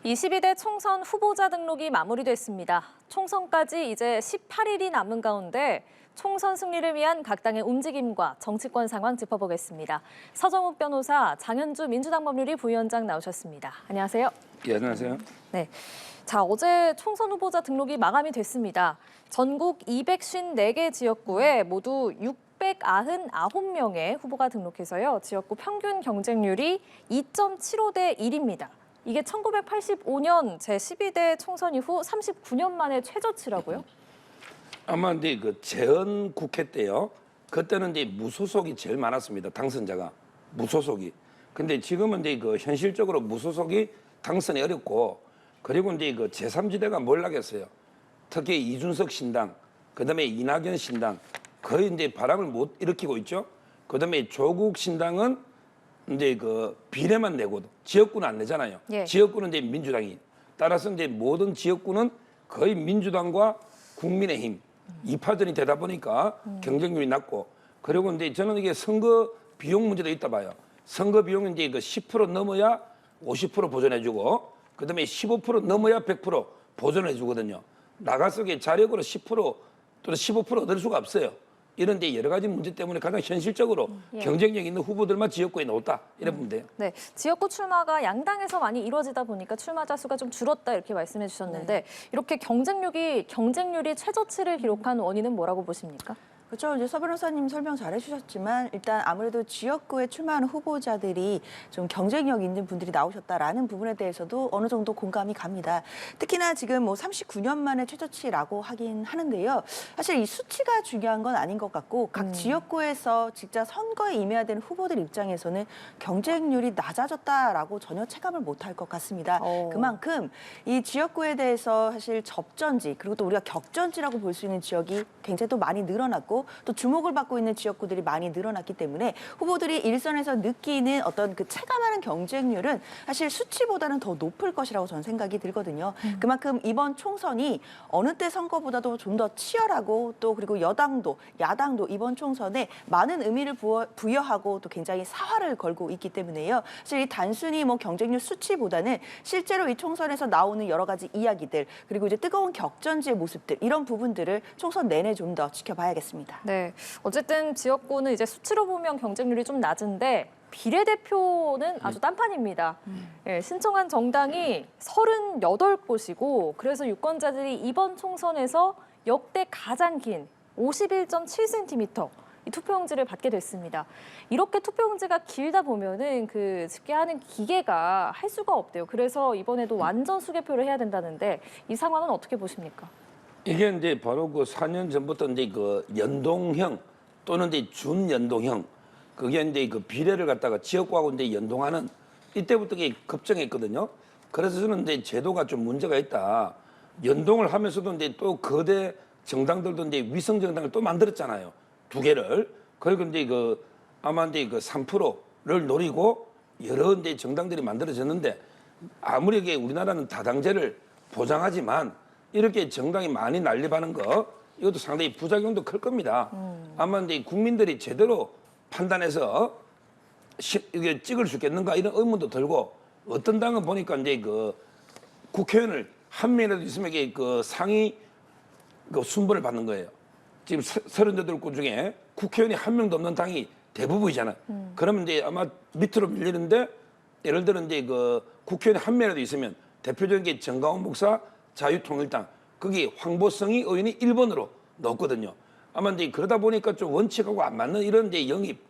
22대 총선 후보자 등록이 마무리됐습니다. 총선까지 이제 18일이 남은 가운데 총선 승리를 위한 각 당의 움직임과 정치권 상황 짚어보겠습니다. 서정욱 변호사, 장현주 민주당 법률위 부위원장 나오셨습니다. 안녕하세요. 예, 안녕하세요. 네. 자, 어제 총선 후보자 등록이 마감이 됐습니다. 전국 254개 지역구에 모두 699명의 후보가 등록해서요. 지역구 평균 경쟁률이 2.75대 1입니다. 이게 1985년 제12대 총선 이후 39년 만에 최저치라고요? 아마 이제 그 재헌 국회 때요. 그때는 이제 무소속이 제일 많았습니다. 당선자가 무소속이. 근데 지금은 이제 그 현실적으로 무소속이 당선이 어렵고, 그리고 이제 그 제3지대가 몰락했어요. 특히 이준석 신당, 그다음에 이낙연 신당 거의 이제 바람을 못 일으키고 있죠. 그다음에 조국 신당은 이제 그 비례만 내고 지역구는 안 내잖아요. 예. 지역구는 이제 민주당이. 따라서 이제 모든 지역구는 거의 민주당과 국민의힘 2파전이 되다 보니까 경쟁률이 낮고, 그리고 이제 저는 이게 선거 비용 문제도 있다 봐요. 선거 비용은 이제 그 10% 넘어야 50% 보전해주고, 그다음에 15% 넘어야 100% 보전해주거든요. 나가서 자력으로 10% 또는 15% 얻을 수가 없어요. 이런 데 여러 가지 문제 때문에 가장 현실적으로 경쟁력 있는 후보들만 지역구에 넣었다, 이래 보면 돼요. 네, 지역구 출마가 양당에서 많이 이루어지다 보니까 출마자 수가 좀 줄었다 이렇게 말씀해 주셨는데 이렇게 경쟁률이 최저치를 기록한 원인은 뭐라고 보십니까? 그렇죠. 이제 서 변호사님 설명 잘 해주셨지만 일단 아무래도 지역구에 출마하는 후보자들이 좀 경쟁력 있는 분들이 나오셨다라는 부분에 대해서도 어느 정도 공감이 갑니다. 특히나 지금 뭐 39년 만에 최저치라고 하긴 하는데요. 사실 이 수치가 중요한 건 아닌 것 같고 각 지역구에서 직접 선거에 임해야 되는 후보들 입장에서는 경쟁률이 낮아졌다라고 전혀 체감을 못할 것 같습니다. 그만큼 이 지역구에 대해서 사실 접전지 그리고 또 우리가 격전지라고 볼 수 있는 지역이 굉장히 또 많이 늘어났고 또 주목을 받고 있는 지역구들이 많이 늘어났기 때문에 후보들이 일선에서 느끼는 어떤 그 체감하는 경쟁률은 사실 수치보다는 더 높을 것이라고 저는 생각이 들거든요. 그만큼 이번 총선이 어느 때 선거보다도 좀 더 치열하고 또 그리고 여당도 야당도 이번 총선에 많은 의미를 부여하고 또 굉장히 사활을 걸고 있기 때문에요. 사실 이 단순히 뭐 경쟁률 수치보다는 실제로 이 총선에서 나오는 여러 가지 이야기들 그리고 이제 뜨거운 격전지의 모습들 이런 부분들을 총선 내내 좀 더 지켜봐야겠습니다. 네, 어쨌든 지역구는 이제 수치로 보면 경쟁률이 좀 낮은데 비례대표는 아주 딴판입니다. 예, 신청한 정당이 38곳이고 그래서 유권자들이 이번 총선에서 역대 가장 긴 51.7cm 이 투표용지를 받게 됐습니다. 이렇게 투표용지가 길다 보면은 그 집계하는 기계가 할 수가 없대요. 그래서 이번에도 완전 수개표를 해야 된다는데 이 상황은 어떻게 보십니까? 이게 이제 바로 그 4년 전부터 이제 그 연동형 또는 이제 준연동형 그게 이제 그 비례를 갖다가 지역구하고 이제 연동하는 이때부터 이게 급정했거든요. 그래서 저는 이제 제도가 좀 문제가 있다. 연동을 하면서도 이제 또 거대 정당들도 이제 위성 정당을 또 만들었잖아요. 두 개를. 그리고 이제 그 아마 이제 그 3%를 노리고 여러 이제 정당들이 만들어졌는데 아무리 이게 우리나라는 다당제를 보장하지만 이렇게 정당이 많이 난립하는 거 이것도 상당히 부작용도 클 겁니다. 아마 이제 국민들이 제대로 판단해서 이게 찍을 수 있겠는가 이런 의문도 들고 어떤 당은 보니까 이제 그 국회의원을 한 명이라도 있으면 이게 그 상위 그 순번을 받는 거예요. 지금 38곳 중에 국회의원이 한 명도 없는 당이 대부분이잖아요. 그러면 이제 아마 밑으로 밀리는데 예를 들어 이제 그 국회의원이 한 명이라도 있으면 대표적인 게 정강훈 목사 자유통일당 거기 황보성이 의원이 1번으로 넣었거든요. 아마 이제 그러다 보니까 좀 원칙하고 안 맞는 이런 이제 영입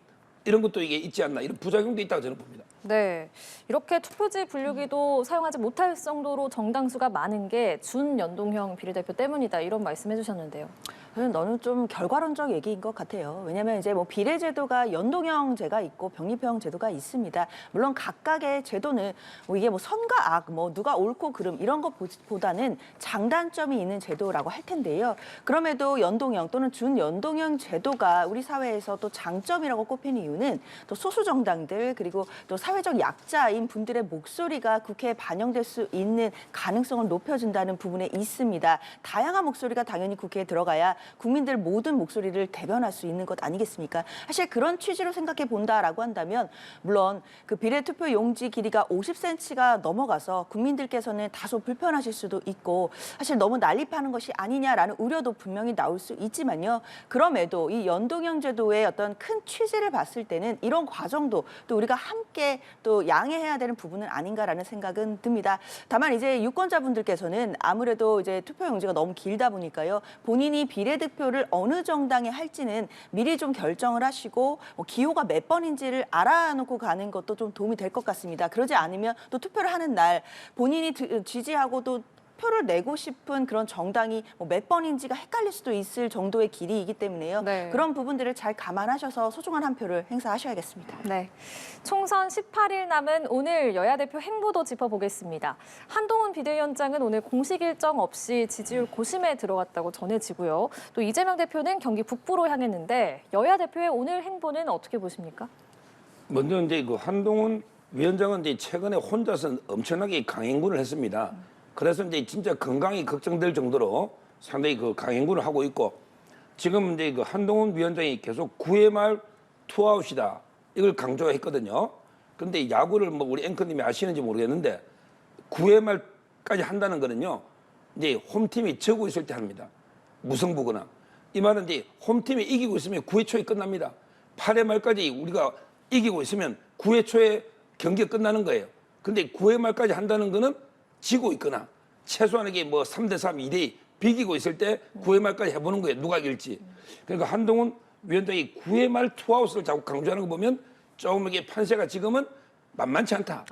이런 것도 이게 있지 않나 이런 부작용도 있다고 저는 봅니다. 네, 이렇게 투표지 분류기도 사용하지 못할 정도로 정당 수가 많은 게 준연동형 비례대표 때문이다 이런 말씀해 주셨는데요. 너는 좀 결과론적 얘기인 것 같아요. 왜냐하면 이제 뭐 비례 제도가 연동형제가 있고 병립형 제도가 있습니다. 물론 각각의 제도는 뭐 이게 뭐 선과 악, 뭐 누가 옳고 그름 이런 것보다는 장단점이 있는 제도라고 할 텐데요. 그럼에도 연동형 또는 준연동형 제도가 우리 사회에서 또 장점이라고 꼽히는 이유는 또 소수 정당들 그리고 또 사회적 약자인 분들의 목소리가 국회에 반영될 수 있는 가능성을 높여준다는 부분에 있습니다. 다양한 목소리가 당연히 국회에 들어가야 국민들 모든 목소리를 대변할 수 있는 것 아니겠습니까? 사실 그런 취지로 생각해 본다라고 한다면 물론 그 비례투표 용지 길이가 50cm가 넘어가서 국민들께서는 다소 불편하실 수도 있고 사실 너무 난립하는 것이 아니냐라는 우려도 분명히 나올 수 있지만요. 그럼에도 이 연동형 제도의 어떤 큰 취지를 봤을 때는 이런 과정도 또 우리가 함께 또 양해해야 되는 부분은 아닌가라는 생각은 듭니다. 다만 이제 유권자분들께서는 아무래도 이제 투표 용지가 너무 길다 보니까요. 본인이 비례대표를 어느 정당에 할지는 미리 좀 결정을 하시고 기호가 몇 번인지를 알아놓고 가는 것도 좀 도움이 될 것 같습니다. 그러지 않으면 또 투표를 하는 날 본인이 지지하고 또 표를 내고 싶은 그런 정당이 몇 번인지가 헷갈릴 수도 있을 정도의 길이이기 때문에요. 네. 그런 부분들을 잘 감안하셔서 소중한 한 표를 행사하셔야겠습니다. 네. 총선 18일 남은 오늘 여야 대표 행보도 짚어보겠습니다. 한동훈 비대위원장은 오늘 공식 일정 없이 지지율 고심에 들어갔다고 전해지고요. 또 이재명 대표는 경기 북부로 향했는데 여야 대표의 오늘 행보는 어떻게 보십니까? 먼저 이제 그 한동훈 위원장은 이제 최근에 혼자서 엄청나게 강행군을 했습니다. 그래서 이제 진짜 건강이 걱정될 정도로 상당히 그 강행군을 하고 있고 지금 이제 그 한동훈 위원장이 계속 9회 말 투아웃이다 이걸 강조했거든요. 그런데 야구를 뭐 우리 앵커님이 아시는지 모르겠는데 9회 말까지 한다는 거는요. 이제 홈팀이 져고 있을 때 합니다. 무승부거나 이 말은 이제 홈팀이 이기고 있으면 9회 초에 끝납니다. 8회 말까지 우리가 이기고 있으면 9회 초에 경기가 끝나는 거예요. 근데 9회 말까지 한다는 거는 지고 있거나 최소한 이게 뭐 3대3, 2대2 비기고 있을 때 9회 말까지 해보는 거예요. 누가 이길지. 그러니까 한동훈 위원장이 9회 말 투아웃을 자꾸 강조하는 거 보면 조금 이게 판세가 지금은 만만치 않다.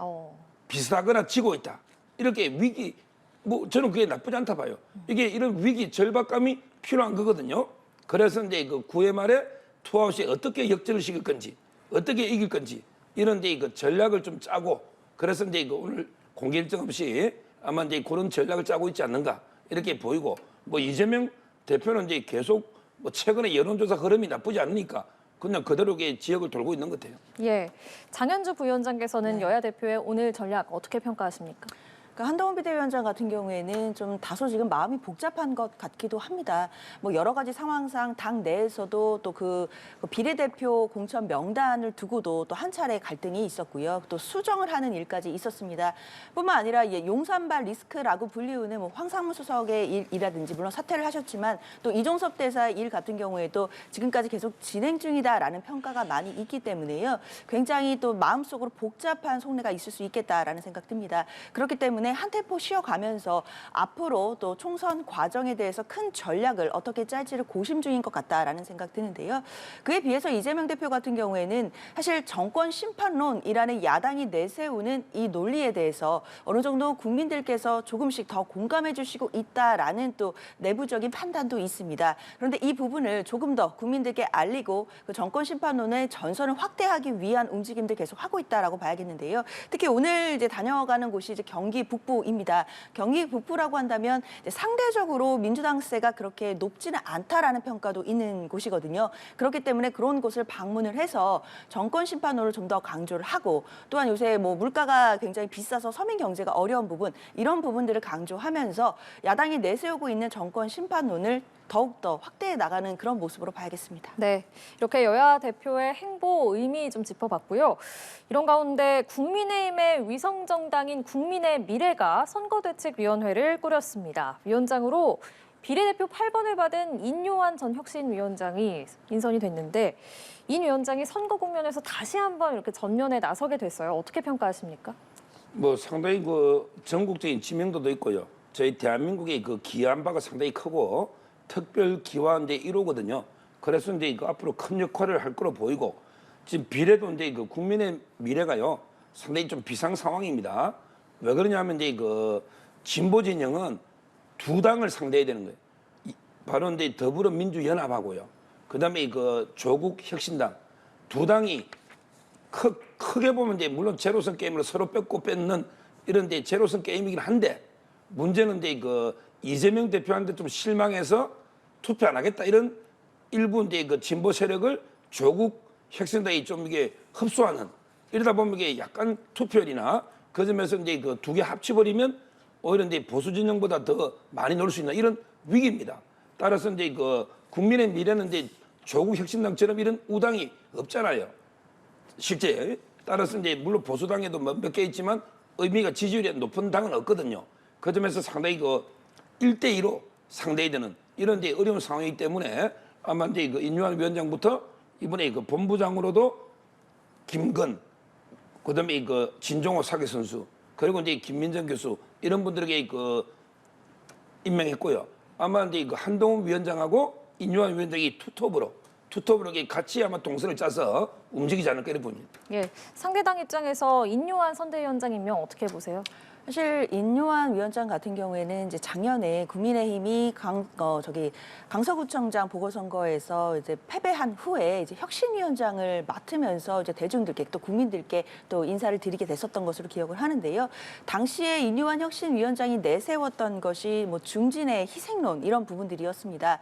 비슷하거나 지고 있다. 이렇게 위기, 뭐 저는 그게 나쁘지 않다 봐요. 이게 이런 위기 절박감이 필요한 거거든요. 그래서 이제 그 9회 말에 투아웃이 어떻게 역전을 시킬 건지, 어떻게 이길 건지 이런 이제 그 전략을 좀 짜고 그래서 이제 그 오늘 공개 일정 없이 아마 이제 그런 전략을 짜고 있지 않는가 이렇게 보이고 뭐 이재명 대표는 이제 계속 뭐 최근에 여론조사 흐름이 나쁘지 않으니까 그냥 그대로 지역을 돌고 있는 것 같아요. 예. 장현주 부위원장께서는 여야 대표의 오늘 전략 어떻게 평가하십니까? 그러니까 한동훈 비대위원장 같은 경우에는 좀 다소 지금 마음이 복잡한 것 같기도 합니다. 뭐 여러 가지 상황상 당 내에서도 또 그 비례대표 공천 명단을 두고도 또 한 차례 갈등이 있었고요. 또 수정을 하는 일까지 있었습니다. 뿐만 아니라 용산발 리스크라고 불리우는 뭐 황상무 수석의 일이라든지 물론 사퇴를 하셨지만 또 이종섭 대사 일 같은 경우에도 지금까지 계속 진행 중이다라는 평가가 많이 있기 때문에요. 굉장히 또 마음속으로 복잡한 속내가 있을 수 있겠다라는 생각 듭니다. 그렇기 때문에 한 템포 쉬어가면서 앞으로 또 총선 과정에 대해서 큰 전략을 어떻게 짤지를 고심 중인 것 같다라는 생각 드는데요. 그에 비해서 이재명 대표 같은 경우에는 사실 정권 심판론이라는 야당이 내세우는 이 논리에 대해서 어느 정도 국민들께서 조금씩 더 공감해 주시고 있다라는 또 내부적인 판단도 있습니다. 그런데 이 부분을 조금 더 국민들께 알리고 그 정권 심판론의 전선을 확대하기 위한 움직임들 계속 하고 있다라고 봐야겠는데요. 특히 오늘 이제 다녀가는 곳이 이제 경기 북부입니다. 경기 북부라고 한다면 이제 상대적으로 민주당세가 그렇게 높지는 않다라는 평가도 있는 곳이거든요. 그렇기 때문에 그런 곳을 방문을 해서 정권 심판론을 좀 더 강조를 하고 또한 요새 뭐 물가가 굉장히 비싸서 서민 경제가 어려운 부분 이런 부분들을 강조하면서 야당이 내세우고 있는 정권 심판론을 더욱더 확대해 나가는 그런 모습으로 봐야겠습니다. 네, 이렇게 여야 대표의 행보 의미 좀 짚어봤고요. 이런 가운데 국민의힘의 위성정당인 국민의 미래가 선거대책위원회를 꾸렸습니다. 위원장으로 비례대표 8번을 받은 인요한 전 혁신위원장이 인선이 됐는데 인 위원장이 선거 국면에서 다시 한번 이렇게 전면에 나서게 됐어요. 어떻게 평가하십니까? 뭐 상당히 그 전국적인知名도도 있고요. 저희 대한민국의 그 기여한 바가 상당히 크고 특별 기화인데 1호거든요. 그래서 이제 그 앞으로 큰 역할을 할 거로 보이고 지금 비례도 이제 그 국민의 미래가요 상당히 좀 비상 상황입니다. 왜 그러냐면 이제 그 진보 진영은 두 당을 상대해야 되는 거예요. 바로 이제 더불어민주연합하고요. 그다음에 그 조국혁신당 두 당이 크게 보면 이제 물론 제로섬 게임으로 서로 뺏고 뺏는 이런 이제 제로섬 게임이긴 한데 문제는 이제 그 이재명 대표한테 좀 실망해서 투표 안 하겠다 이런 일부 이제 그 진보 세력을 조국 혁신당이 좀 이게 흡수하는 이러다 보면 이게 약간 투표율이나 그 점에서 이제 그 두 개 합쳐버리면 오히려 이제 보수 진영보다 더 많이 넣을 수 있는 이런 위기입니다. 따라서 이제 그 국민의 미래는 이제 조국 혁신당처럼 이런 우당이 없잖아요. 실제 따라서 이제 물론 보수당에도 몇 개 있지만 의미가 지지율이 높은 당은 없거든요. 그 점에서 상당히 그 1대2로 상대해야 되는 이런 이제 어려운 상황이기 때문에 아마 이제 그 인유한 위원장부터 이번에 그 본부장으로도 김건, 그다음에 그 진종호 사계 선수, 그리고 이제 김민정 교수 이런 분들에게 그 임명했고요. 아마 이제 그 한동훈 위원장하고 인유한 위원장이 투톱으로 같이 아마 동선을 짜서 움직이지 않을까 이렇게 봅니다. 예, 상대당 입장에서 인요한 선대위원장 임명 어떻게 보세요? 사실 인요한 위원장 같은 경우에는 이제 작년에 국민의힘이 강서구청장 보궐선거에서 이제 패배한 후에 이제 혁신위원장을 맡으면서 이제 대중들께 또 국민들께 또 인사를 드리게 됐었던 것으로 기억을 하는데요. 당시에 인요한 혁신위원장이 내세웠던 것이 뭐 중진의 희생론 이런 부분들이었습니다.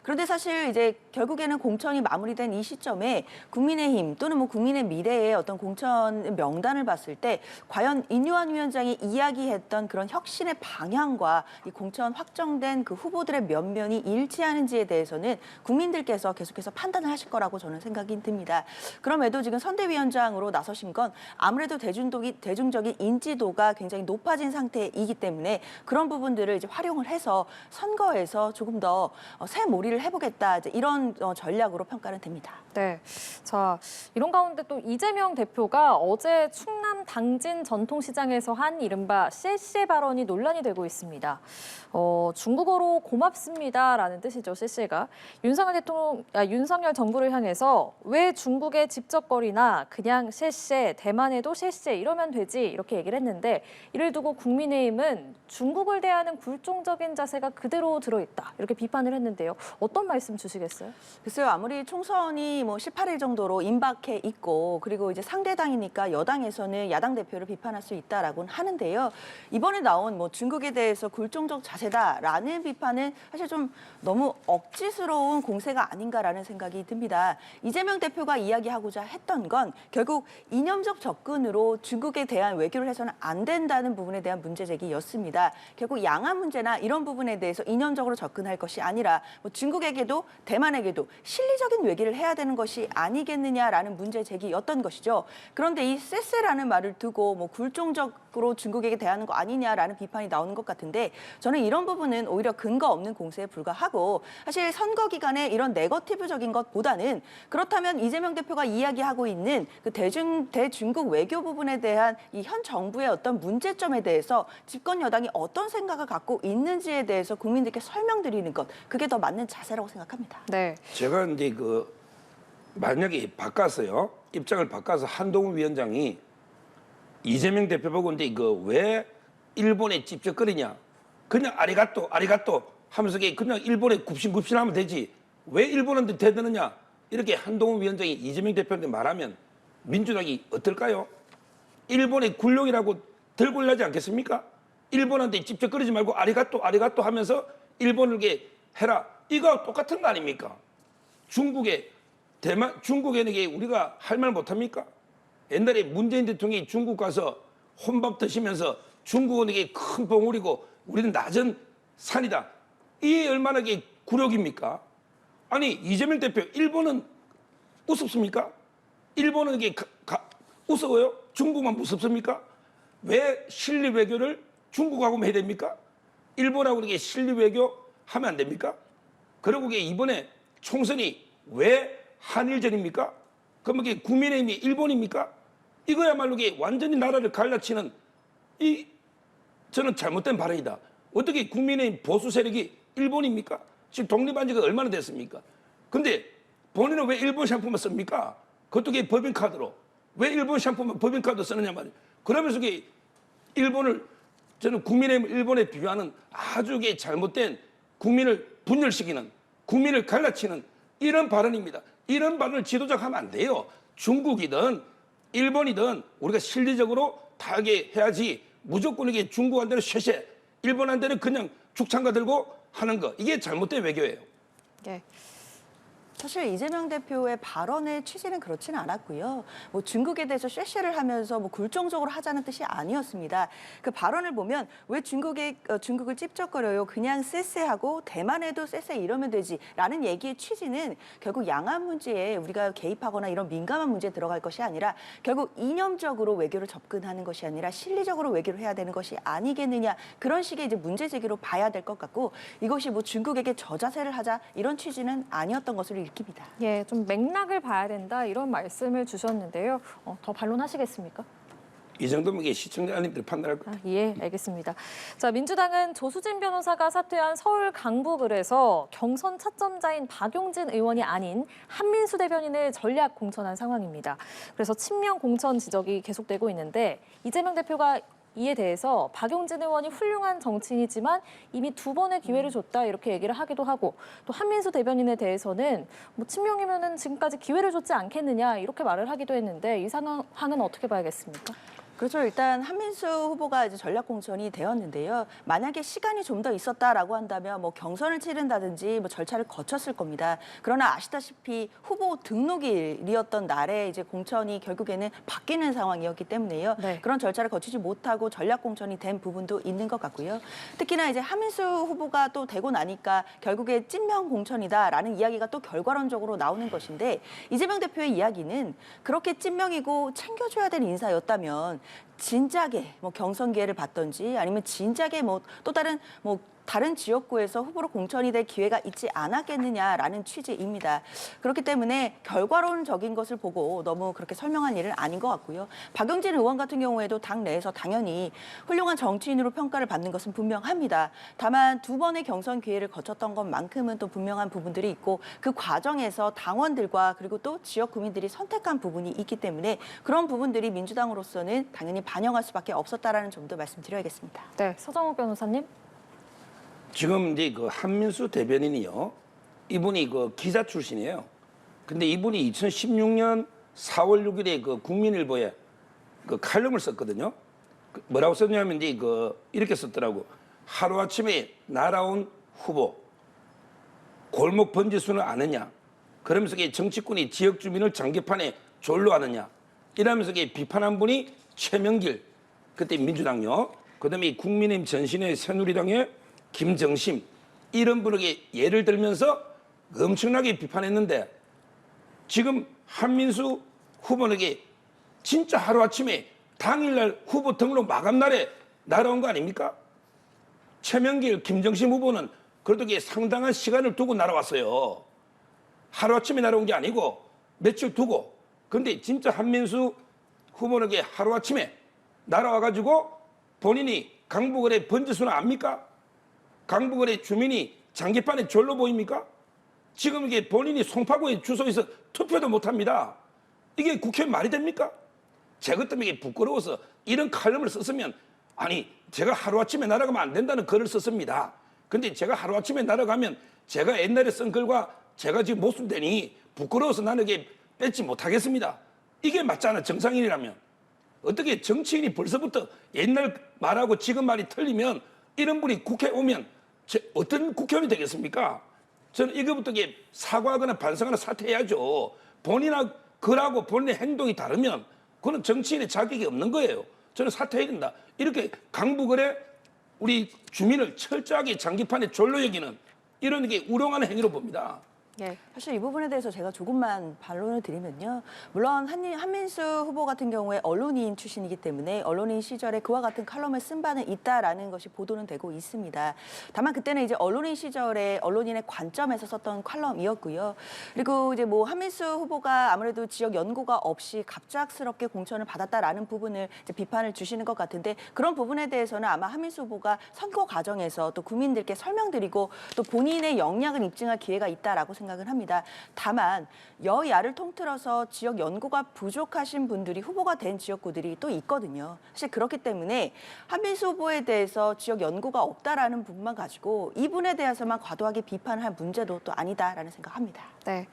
그런데 사실 이제 결국에는 공천이 마무리된 이 시점에 국민의힘 또는 뭐 국민의 미래의 어떤 공천 명단을 봤을 때 과연 인요한 위원장이 이야기했던 그런 혁신의 방향과 이 공천 확정된 그 후보들의 면면이 일치하는지에 대해서는 국민들께서 계속해서 판단을 하실 거라고 저는 생각이 듭니다. 그럼에도 지금 선대위원장으로 나서신 건 아무래도 대중적인 인지도가 굉장히 높아진 상태이기 때문에 그런 부분들을 이제 활용을 해서 선거에서 조금 더 새 몰이를 해보겠다 이제 이런 전략으로 평가는 됩니다. 네, 자 이런 가운데 또 이재명 대표가 어제 충남 당진 전통시장에서 한 이른바 쎄쎄 발언이 논란이 되고 있습니다. 중국어로 고맙습니다라는 뜻이죠, 쎄쎄가. 윤석열 정부를 향해서 왜 중국에 집적거리나 그냥 쎄쎄, 대만에도 쎄쎄 이러면 되지 이렇게 얘기를 했는데 이를 두고 국민의힘은 중국을 대하는 굴종적인 자세가 그대로 들어있다 이렇게 비판을 했는데요. 어떤 말씀 주시겠어요? 글쎄요, 아무리 총선이 뭐 18일 정도로 임박해 있고 그리고 이제 상대당이니까 여당에서는 야당 대표를 비판할 수 있다라고는 하는데요. 이번에 나온 뭐 중국에 대해서 굴종적 자세다라는 비판은 사실 좀 너무 억지스러운 공세가 아닌가라는 생각이 듭니다. 이재명 대표가 이야기하고자 했던 건 결국 이념적 접근으로 중국에 대한 외교를 해서는 안 된다는 부분에 대한 문제 제기였습니다. 결국 양안 문제나 이런 부분에 대해서 이념적으로 접근할 것이 아니라 뭐 중국에게도 대만에게도 실리적인 외교를 해야 되는 것이 아니겠느냐라는 문제 제기였던 것이죠. 그런데 이 쎄쎄라는 말을 두고 뭐 굴종적으로 중국에게 대하는 거 아니냐라는 비판이 나오는 것 같은데 저는 이런 부분은 오히려 근거 없는 공세에 불과하고 사실 선거 기간에 이런 네거티브적인 것보다는 그렇다면 이재명 대표가 이야기하고 있는 그 대중국 외교 부분에 대한 이 현 정부의 어떤 문제점에 대해서 집권 여당이 어떤 생각을 갖고 있는지에 대해서 국민들께 설명드리는 것 그게 더 맞는 자세라고 생각합니다. 네. 제가 이제 그 만약에 바꿨어요. 입장을 바꿔서 한동훈 위원장이 이재명 대표 보고 이제 그 왜 일본에 찝쩍거리냐. 그냥 아리가또 하면서 그냥 일본에 굽신굽신하면 되지. 왜 일본한테 대드느냐. 이렇게 한동훈 위원장이 이재명 대표한테 말하면 민주당이 어떨까요? 일본의 굴욕이라고 들고 일하지 않겠습니까? 일본한테 찝쩍거리지 말고 아리가또 하면서 일본을 해라. 이거 똑같은 거 아닙니까? 중국에게 우리가 할 말 못합니까? 옛날에 문재인 대통령이 중국 가서 혼밥 드시면서 중국은 이게 큰 봉우리고 우리는 낮은 산이다. 이게 얼마나 굴욕입니까? 아니 이재명 대표 일본은 우습습니까? 일본은 우스워요? 중국만 무섭습니까? 왜 실리 외교를 중국하고 해야 됩니까? 일본하고 이렇게 실리 외교 하면 안 됩니까? 그리고 이번에 총선이 왜 한일전입니까? 그러면 이게 국민의힘이 일본입니까? 이거야말로 완전히 나라를 갈라치는 저는 잘못된 발언이다. 어떻게 국민의힘 보수 세력이 일본입니까? 지금 독립한 지가 얼마나 됐습니까? 근데 본인은 왜 일본 샴푸만 씁니까? 그것도 법인카드로. 왜 일본 샴푸만 법인카드 쓰느냐 말이에요. 그러면서 일본을 저는 국민의힘을 일본에 비교하는 아주 잘못된 국민을 분열시키는 국민을 갈라치는 이런 발언입니다. 이런 발언을 지도자가 하면 안 돼요. 중국이든 일본이든 우리가 실리적으로 다 해야지 무조건 중국한테는 쉐쉐 일본한테는 그냥 죽창가 들고 하는 거 이게 잘못된 외교예요. 네. 사실 이재명 대표의 발언의 취지는 그렇지는 않았고요. 뭐 중국에 대해서 쉐쉐를 하면서 뭐 굴종적으로 하자는 뜻이 아니었습니다. 그 발언을 보면 왜 중국을 찝쩍거려요? 그냥 쎄쎄하고 대만에도 쎄쎄 이러면 되지라는 얘기의 취지는 결국 양안 문제에 우리가 개입하거나 이런 민감한 문제에 들어갈 것이 아니라 결국 이념적으로 외교를 접근하는 것이 아니라 실리적으로 외교를 해야 되는 것이 아니겠느냐 그런 식의 이제 문제 제기로 봐야 될 것 같고 이것이 뭐 중국에게 저자세를 하자 이런 취지는 아니었던 것으로 읽힙니다. 예, 좀 맥락을 봐야 된다 이런 말씀을 주셨는데요. 더 반론하시겠습니까? 이 정도면 이게 시청자님들이 판단할 것 같아요. 예, 알겠습니다. 자, 민주당은 조수진 변호사가 사퇴한 서울 강북을에서 경선 차점자인 박용진 의원이 아닌 한민수 대변인을 전략 공천한 상황입니다. 그래서 친명 공천 지적이 계속되고 있는데 이재명 대표가 이에 대해서 박용진 의원이 훌륭한 정치인이지만 이미 2번의 기회를 줬다 이렇게 얘기를 하기도 하고 또 한민수 대변인에 대해서는 뭐 친명이면은 지금까지 기회를 줬지 않겠느냐 이렇게 말을 하기도 했는데 이 상황은 어떻게 봐야겠습니까? 그렇죠. 일단 한민수 후보가 이제 전략 공천이 되었는데요. 만약에 시간이 좀 더 있었다라고 한다면 뭐 경선을 치른다든지 뭐 절차를 거쳤을 겁니다. 그러나 아시다시피 후보 등록일이었던 날에 이제 공천이 결국에는 바뀌는 상황이었기 때문에요. 네. 그런 절차를 거치지 못하고 전략 공천이 된 부분도 있는 것 같고요. 특히나 이제 한민수 후보가 또 되고 나니까 결국에 찐명 공천이다라는 이야기가 또 결과론적으로 나오는 것인데 이재명 대표의 이야기는 그렇게 찐명이고 챙겨줘야 될 인사였다면 진작에 뭐 경선 기회를 받던지 아니면 진작에 뭐 또 다른 지역구에서 후보로 공천이 될 기회가 있지 않았겠느냐라는 취지입니다. 그렇기 때문에 결과론적인 것을 보고 너무 그렇게 설명한 일은 아닌 것 같고요. 박용진 의원 같은 경우에도 당 내에서 당연히 훌륭한 정치인으로 평가를 받는 것은 분명합니다. 다만 2번의 경선 기회를 거쳤던 것만큼은 또 분명한 부분들이 있고 그 과정에서 당원들과 그리고 또 지역 구민들이 선택한 부분이 있기 때문에 그런 부분들이 민주당으로서는 당연히 반영할 수밖에 없었다라는 점도 말씀드려야겠습니다. 네, 서정욱 변호사님. 지금 이제 그 한민수 대변인이요. 이분이 그 기자 출신이에요. 근데 이분이 2016년 4월 6일에 그 국민일보에 그 칼럼을 썼거든요. 뭐라고 썼냐면 이제 이렇게 썼더라고. 하루아침에 날아온 후보. 골목 번지수는 아느냐. 그러면서 정치권이 지역 주민을 장기판에 졸로 하느냐. 이러면서 비판한 분이 최명길. 그때 민주당요. 그다음에 국민의힘 전신의 새누리당의 김정심 이런 분에게 예를 들면서 엄청나게 비판했는데 지금 한민수 후보에게 진짜 하루아침에 당일날 후보 등록 마감 날에 날아온 거 아닙니까? 최명길, 김정심 후보는 그래도 상당한 시간을 두고 날아왔어요. 하루아침에 날아온 게 아니고 며칠 두고. 그런데 진짜 한민수 후보에게 하루아침에 날아와가지고 본인이 강북을의 번지수는 압니까? 강북을의 주민이 장기판에 졸로 보입니까? 지금 이게 본인이 송파구에 주소에서 투표도 못합니다. 이게 국회 말이 됩니까? 제것 때문에 이게 부끄러워서 이런 칼럼을 썼으면 아니 제가 하루아침에 날아가면 안 된다는 글을 썼습니다. 근데 제가 하루아침에 날아가면 제가 옛날에 쓴 글과 제가 지금 모순되니 부끄러워서 나는 이게 뺏지 못하겠습니다. 이게 맞잖아 정상인이라면. 어떻게 정치인이 벌써부터 옛날 말하고 지금 말이 틀리면 이런 분이 국회에 오면 어떤 국회의원이 되겠습니까? 저는 이거부터 사과하거나 반성하거나 사퇴해야죠. 본인하고 글하고 본인의 행동이 다르면 그건 정치인의 자격이 없는 거예요. 저는 사퇴해야 된다. 이렇게 강북을에 우리 주민을 철저하게 장기판에 졸로 여기는 이런 게 우롱하는 행위로 봅니다. 예. 사실 이 부분에 대해서 제가 조금만 반론을 드리면요. 물론 한민수 후보 같은 경우에 언론인 출신이기 때문에 언론인 시절에 그와 같은 칼럼을 쓴 바는 있다라는 것이 보도는 되고 있습니다. 다만 그때는 이제 언론인 시절에 언론인의 관점에서 썼던 칼럼이었고요. 그리고 이제 뭐 한민수 후보가 아무래도 지역 연고가 없이 갑작스럽게 공천을 받았다라는 부분을 이제 비판을 주시는 것 같은데 그런 부분에 대해서는 아마 한민수 후보가 선거 과정에서 또 국민들께 설명드리고 또 본인의 역량을 입증할 기회가 있다라고 생각을 합니다. 다만 여야를 통틀어서 지역 연고가 부족하신 분들이 후보가 된 지역구들이 또 있거든요. 사실 그렇기 때문에 한민수 후보에 대해서 지역 연고가 없다라는 부분만 가지고 이분에 대해서만 과도하게 비판할 문제도 또 아니다라는 생각합니다. 네,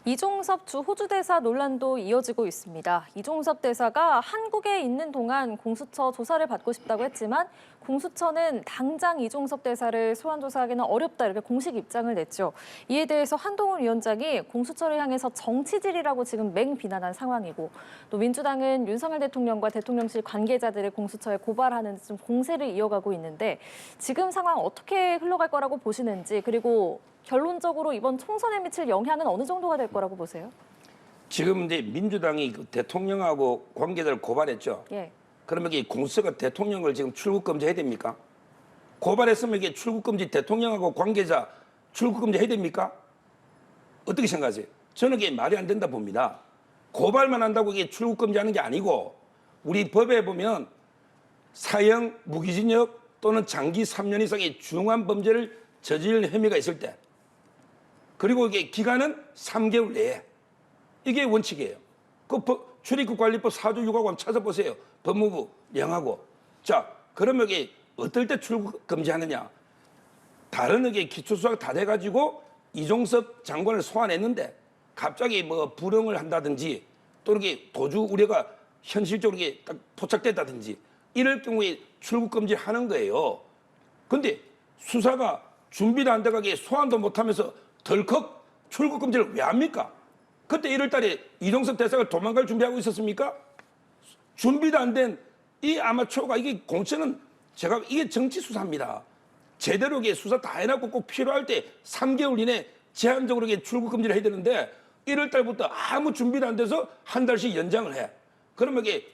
이종섭 주 호주 대사 논란도 이어지고 있습니다. 이종섭 대사가 한국에 있는 동안 공수처 조사를 받고 싶다고 했지만 공수처는 당장 이종섭 대사를 소환 조사하기는 어렵다 이렇게 공식 입장을 냈죠. 이에 대해서 한동훈 위원장이 공수처를 향해서 정치질이라고 지금 맹비난한 상황이고 또 민주당은 윤석열 대통령과 대통령실 관계자들을 공수처에 고발하는 좀 공세를 이어가고 있는데 지금 상황 어떻게 흘러갈 거라고 보시는지 그리고 결론적으로 이번 총선에 미칠 영향은 어느 정도가 될 거라고 보세요? 지금 이제 민주당이 그 대통령하고 관계자를 고발했죠. 예. 그러면 이 공수처가 대통령을 지금 출국 금지해야 됩니까? 고발했으면 이게 출국 금지 대통령하고 관계자 출국 금지해야 됩니까? 어떻게 생각하세요? 저는 이게 말이 안 된다 봅니다. 고발만 한다고 이게 출국 금지하는 게 아니고 우리 법에 보면 사형, 무기징역 또는 장기 3년 이상의 중한 범죄를 저지른 혐의가 있을 때 그리고 이게 기간은 3개월 내에 이게 원칙이에요. 출입국 관리법 4조 6하고 한번 찾아보세요. 법무부 영하고. 자, 그러면 이게 어떨 때 출국 금지하느냐? 다른 이게 기초수사가 다 돼가지고 이종섭 장관을 소환했는데 갑자기 뭐 불응을 한다든지 또는 이게 도주 우려가 현실적으로 이게 딱 포착됐다든지 이럴 경우에 출국 금지하는 거예요. 근데 수사가 준비도 안 돼가게 소환도 못하면서 덜컥 출국 금지를 왜 합니까? 그때 1월 달에 이종섭 대사가 도망갈 준비하고 있었습니까? 준비도 안 된 이 아마추어가 이게 공천은 제가 이게 정치 수사입니다. 제대로 이게 수사 다 해놨고 꼭 필요할 때 3개월 이내 제한적으로 이게 출국 금지를 해야 되는데 1월 달부터 아무 준비도 안 돼서 한 달씩 연장을 해. 그러면 이게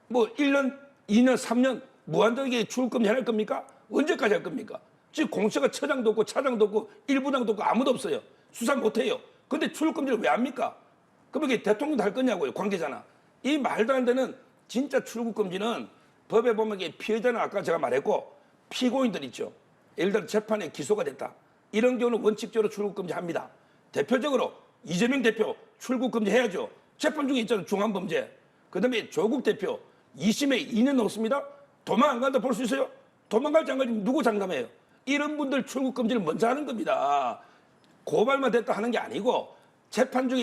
뭐 1년, 2년, 3년 무한정하게 출국 금지 할 겁니까? 언제까지 할 겁니까? 지금 공수처가 처장도 없고 차장도 없고 일부장도 없고 아무도 없어요. 수사 못 해요. 근데 출국 금지를 왜 합니까? 그럼 이게 대통령도 할 거냐고요, 관계자나. 이 말도 안 되는 진짜 출국 금지는 법에 보면 이게 피해자는 아까 제가 말했고 피고인들 있죠. 예를 들어 재판에 기소가 됐다. 이런 경우는 원칙적으로 출국 금지합니다. 대표적으로 이재명 대표 출국 금지해야죠. 재판 중에 있잖아요, 중환범죄. 그다음에 조국 대표 2심에 2년 넘습니다. 도망 안 간다 볼 수 있어요? 도망갈지 안 갈지 누구 장담해요? 이런 분들 출국 금지를 먼저 하는 겁니다. 고발만 됐다 하는 게 아니고 재판 중에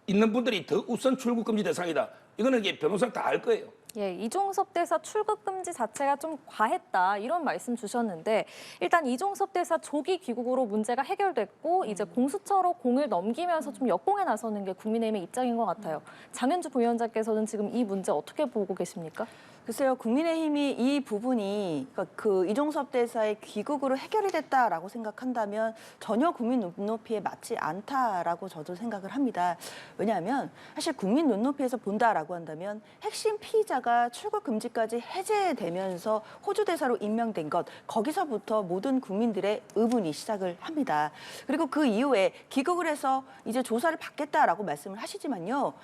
있는 분들이 더 우선 출국 금지 대상이다. 이거는 이게 변호사 다 알 거예요. 예, 이종섭 대사 출국 금지 자체가 좀 과했다 이런 말씀 주셨는데 일단 이종섭 대사 조기 귀국으로 문제가 해결됐고 이제 공수처로 공을 넘기면서 좀 역공에 나서는 게 국민의힘의 입장인 것 같아요. 장현주 부위원장께서는 지금 이 문제 어떻게 보고 계십니까? 글쎄요, 국민의힘이 이 부분이 그러니까 그 이종섭 대사의 귀국으로 해결이 됐다라고 생각한다면 전혀 국민 눈높이에 맞지 않다라고 저도 생각을 합니다. 왜냐하면 사실 국민 눈높이에서 본다라고 한다면 핵심 피의자가 출국 금지까지 해제되면서 호주 대사로 임명된 것 거기서부터 모든 국민들의 의문이 시작을 합니다. 그리고 그 이후에 귀국을 해서 이제 조사를 받겠다라고 말씀을 하시지만요.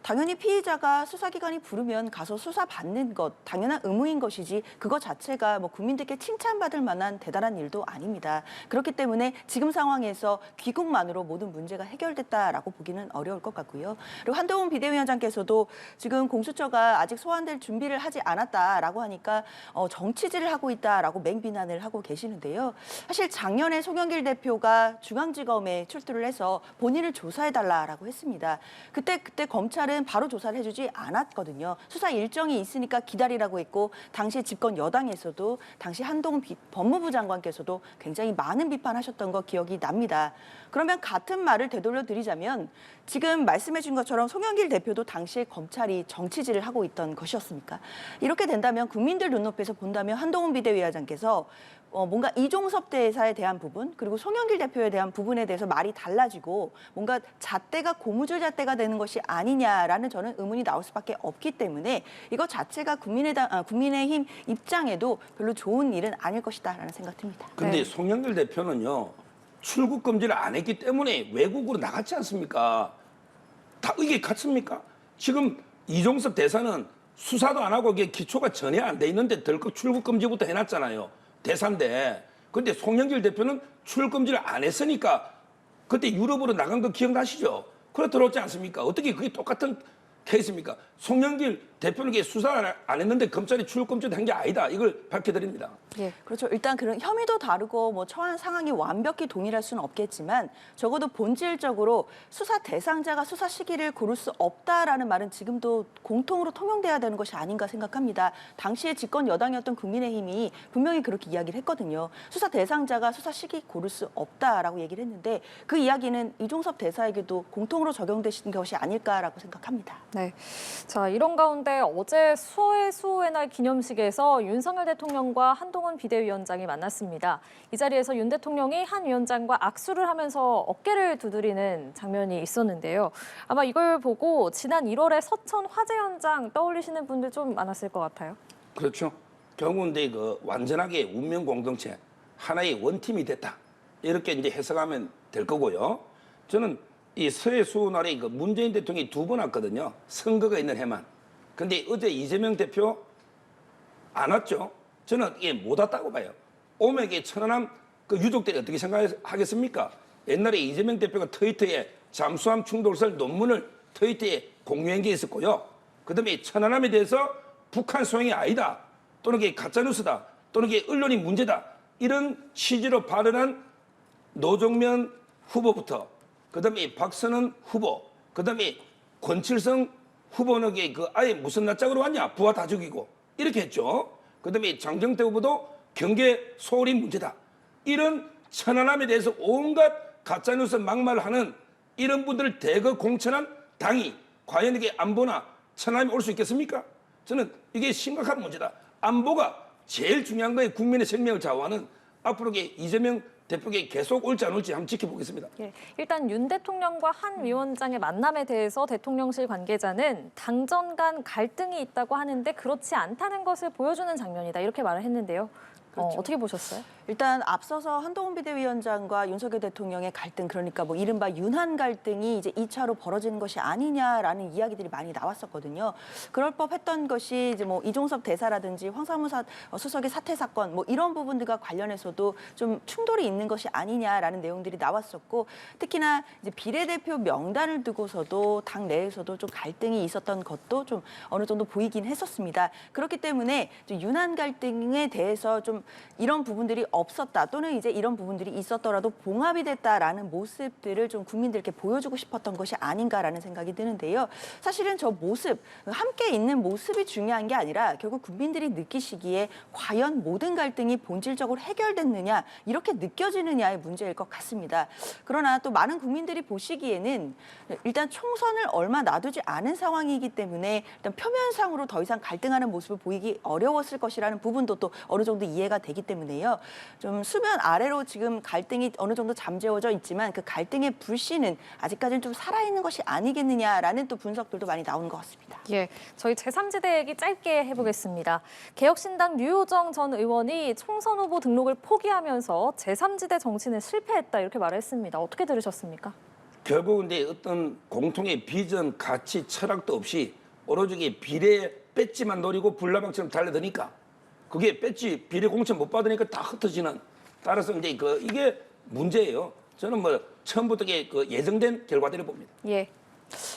당연히 피의자가 수사기관이 부르면 가서 수사받는 것 당연한 의무인 것이지 그것 자체가 뭐 국민들께 칭찬받을 만한 대단한 일도 아닙니다. 그렇기 때문에 지금 상황에서 귀국만으로 모든 문제가 해결됐다라고 보기는 어려울 것 같고요. 그리고 한동훈 비대위원장께서도 지금 공수처가 아직 소환될 준비를 하지 않았다라고 하니까 정치질을 하고 있다라고 맹비난을 하고 계시는데요. 사실 작년에 송영길 대표가 중앙지검에 출두를 해서 본인을 조사해달라라고 했습니다. 그때 검찰은 바로 조사를 해주지 않았거든요. 수사 일정이 있으니까 기다리라고 했고 당시 집권 여당에서도 당시 한동훈 법무부 장관께서도 굉장히 많은 비판하셨던 거 기억이 납니다. 그러면 같은 말을 되돌려 드리자면 지금 말씀해 준 것처럼 송영길 대표도 당시에 검찰이 정치질을 하고 있던 것이었습니까? 이렇게 된다면 국민들 눈높이에서 본다면 한동훈 비대위원장께서 뭔가 이종섭 대사에 대한 부분 그리고 송영길 대표에 대한 부분에 대해서 말이 달라지고 뭔가 잣대가 고무줄 잣대가 되는 것이 아니냐라는 저는 의문이 나올 수밖에 없기 때문에 이거 자체가 국민의힘 입장에도 별로 좋은 일은 아닐 것이다라는 생각 듭니다. 근데 네. 송영길 대표는요. 출국 금지를 안 했기 때문에 외국으로 나갔지 않습니까? 다 이게 같습니까? 지금 이종섭 대사는 수사도 안 하고 이게 기초가 전혀 안 돼 있는데 덜컥 출국 금지부터 해놨잖아요. 대사인데. 근데 송영길 대표는 출국 금지를 안 했으니까 그때 유럽으로 나간 거 기억나시죠? 그래 들어왔지 않습니까? 어떻게 그게 똑같은 케이스입니까? 송영길 대표에게 수사 안 했는데 검찰이 출금죄도 한 게 아니다. 이걸 밝혀드립니다. 예. 그렇죠. 일단 그런 혐의도 다르고 뭐 처한 상황이 완벽히 동일할 수는 없겠지만 적어도 본질적으로 수사 대상자가 수사 시기를 고를 수 없다라는 말은 지금도 공통으로 통용돼야 되는 것이 아닌가 생각합니다. 당시에 집권 여당이었던 국민의힘이 분명히 그렇게 이야기를 했거든요. 수사 대상자가 수사 시기 고를 수 없다라고 얘기를 했는데 그 이야기는 이종섭 대사에게도 공통으로 적용되신 것이 아닐까라고 생각합니다. 네. 자, 이런 가운데 어제 수호의 수호의 날 기념식에서 윤석열 대통령과 한동훈 비대위원장이 만났습니다. 이 자리에서 윤 대통령이 한 위원장과 악수를 하면서 어깨를 두드리는 장면이 있었는데요. 아마 이걸 보고 지난 1월의 서천 화재 현장 떠올리시는 분들 좀 많았을 것 같아요. 그렇죠. 결국은 이제 그 완전하게 운명 공동체 하나의 원팀이 됐다. 이렇게 이제 해석하면 될 거고요. 저는 이 서해 수호날에 그 문재인 대통령이 2번 왔거든요. 선거가 있는 해만. 근데 어제 이재명 대표 안 왔죠. 저는 이게 못 왔다고 봐요. 오면 이게 천안함 그 유족들이 어떻게 생각하겠습니까? 옛날에 이재명 대표가 트위터에 잠수함 충돌설 논문을 트위터에 공유한 게 있었고요. 그다음에 천안함에 대해서 북한 소행이 아니다. 또는 이게 가짜뉴스다. 또는 이게 언론이 문제다. 이런 취지로 발언한 노정면 후보부터 그다음에 박선은 후보, 그다음에 권칠성 후보는 그 아예 무슨 낯짝으로 왔냐? 부하 다 죽이고 이렇게 했죠. 그다음에 장경태 후보도 경계 소홀이 문제다. 이런 천안함에 대해서 온갖 가짜뉴스 막말하는 이런 분들을 대거 공천한 당이 과연 이게 안보나 천안함이 올 수 있겠습니까? 저는 이게 심각한 문제다. 안보가 제일 중요한 거에 국민의 생명을 좌우하는 앞으로 이재명 대표에게 계속 올지 안 올지 한번 지켜보겠습니다. 예, 일단 윤 대통령과 한 위원장의 만남에 대해서 대통령실 관계자는 당정 간 갈등이 있다고 하는데 그렇지 않다는 것을 보여주는 장면이다. 이렇게 말을 했는데요. 그렇죠. 어떻게 보셨어요? 일단 앞서서 한동훈 비대위원장과 윤석열 대통령의 갈등, 그러니까 뭐 이른바 윤한 갈등이 이제 2차로 벌어지는 것이 아니냐라는 이야기들이 많이 나왔었거든요. 그럴 법했던 것이 이제 뭐 이종섭 대사라든지 황사무 수석의 사퇴 사건 뭐 이런 부분들과 관련해서도 좀 충돌이 있는 것이 아니냐라는 내용들이 나왔었고, 특히나 이제 비례대표 명단을 두고서도 당 내에서도 좀 갈등이 있었던 것도 좀 어느 정도 보이긴 했었습니다. 그렇기 때문에 윤한 갈등에 대해서 좀 이런 부분들이 없었다, 또는 이제 이런 부분들이 있었더라도 봉합이 됐다라는 모습들을 좀 국민들께 보여주고 싶었던 것이 아닌가라는 생각이 드는데요. 사실은 저 모습, 함께 있는 모습이 중요한 게 아니라 결국 국민들이 느끼시기에 과연 모든 갈등이 본질적으로 해결됐느냐, 이렇게 느껴지느냐의 문제일 것 같습니다. 그러나 또 많은 국민들이 보시기에는 일단 총선을 얼마 놔두지 않은 상황이기 때문에 일단 표면상으로 더 이상 갈등하는 모습을 보이기 어려웠을 것이라는 부분도 또 어느 정도 이해가 되기 때문에요. 좀 수면 아래로 지금 갈등이 어느 정도 잠재워져 있지만 그 갈등의 불씨는 아직까지는 좀 살아있는 것이 아니겠느냐라는 또 분석들도 많이 나오는 것 같습니다. 예, 저희 제3지대 얘기 짧게 해보겠습니다. 개혁신당 류호정 전 의원이 총선 후보 등록을 포기하면서 제3지대 정치는 실패했다 이렇게 말했습니다. 어떻게 들으셨습니까? 결국은 이제 어떤 공통의 비전, 가치, 철학도 없이 오로지 비례 배지만 노리고 불나방처럼 달려드니까 그게 배지 비례 공천 못 받으니까 다 흩어지는, 따라서 이제 이게 문제예요. 저는 뭐 처음부터 예정된 결과들을 봅니다. 예.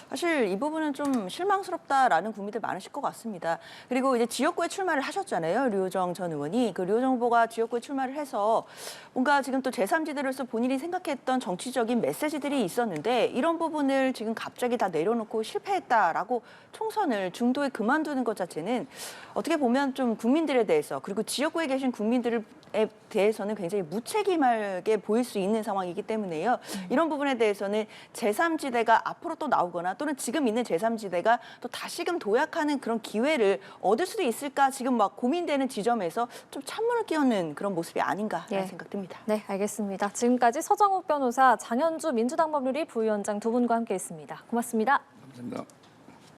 사실 이 부분은 좀 실망스럽다라는 국민들 많으실 것 같습니다. 그리고 이제 지역구에 출마를 하셨잖아요, 류호정 전 의원이. 그 류호정 후보가 지역구에 출마를 해서 뭔가 지금 또 제3지대로서 본인이 생각했던 정치적인 메시지들이 있었는데 이런 부분을 지금 갑자기 다 내려놓고 실패했다라고 총선을 중도에 그만두는 것 자체는 어떻게 보면 좀 국민들에 대해서, 그리고 지역구에 계신 국민들을 에 대해서는 굉장히 무책임하게 보일 수 있는 상황이기 때문에요. 이런 부분에 대해서는 제3지대가 앞으로 또 나오거나 또는 지금 있는 제3지대가 또 다시금 도약하는 그런 기회를 얻을 수도 있을까 지금 막 고민되는 지점에서 좀 찬물을 끼얹는 그런 모습이 아닌가라는 생각 듭니다. 네, 알겠습니다. 지금까지 서정욱 변호사, 장현주 민주당 법률위 부위원장 두 분과 함께했습니다. 고맙습니다. 감사합니다.